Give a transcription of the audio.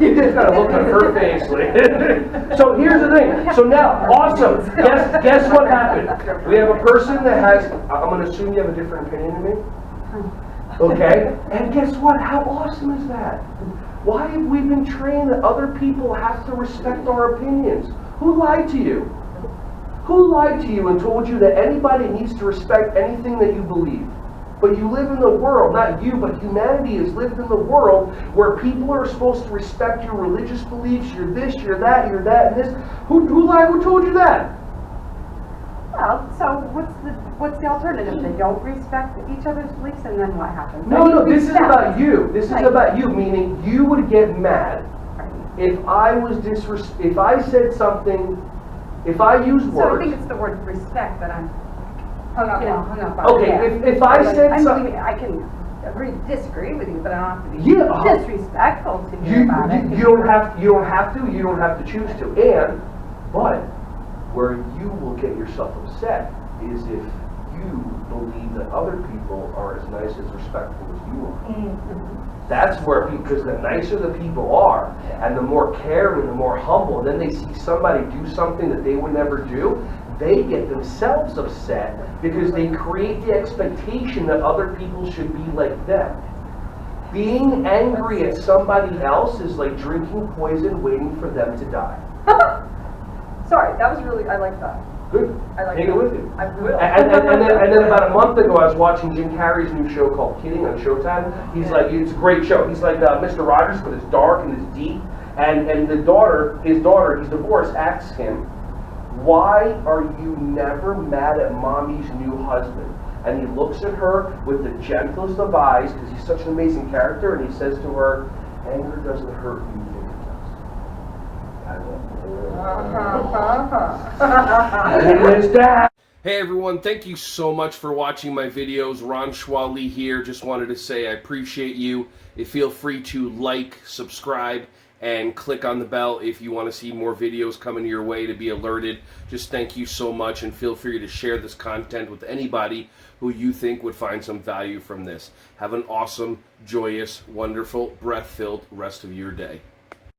You just got to look at her face. Like. So here's the thing. So now, awesome. Guess what happened? We have a person that has, I'm going to assume you have a different opinion than me. Okay? And guess what? How awesome is that? Why have we been trained that other people have to respect our opinions? Who lied to you? Who lied to you and told you that anybody needs to respect anything that you believe? But you live in the world, not you, but humanity has lived in the world where people are supposed to respect your religious beliefs, you're this, you're that, and this. Who lied? Who told you that? Well, so what's the alternative? They don't respect each other's beliefs, and then what happens? No, this is about you. This is about you, meaning you would get mad if I was if I said something, if I used words. So I think it's the word respect that I'm hung up on. Okay, if I said something, I can agree to disagree with you, but I don't have to be disrespectful to you about it. You don't have to choose to. But where you will get yourself upset is if you believe that other people are as nice as respectful as you are. Mm-hmm. That's where people, because the nicer the people are, and the more caring, the more humble, and then they see somebody do something that they would never do, they get themselves upset because they create the expectation that other people should be like them. Being angry at somebody else is like drinking poison waiting for them to die. Sorry, that was really, I like that. Good. Take it with you. I will. And then about a month ago, I was watching Jim Carrey's new show called Kidding on Showtime. He's like, it's a great show. He's like Mr. Rogers, but it's dark and it's deep. And his daughter, he's divorced, asks him, why are you never mad at mommy's new husband? And he looks at her with the gentlest of eyes, because he's such an amazing character, and he says to her, anger doesn't hurt you. Hey everyone, thank you so much for watching my videos. Ron Schwally here. Just wanted to say I appreciate you. Feel free to like, subscribe, and click on the bell if you want to see more videos coming your way to be alerted. Just thank you so much, and feel free to share this content with anybody who you think would find some value from this. Have an awesome, joyous, wonderful, breath-filled rest of your day.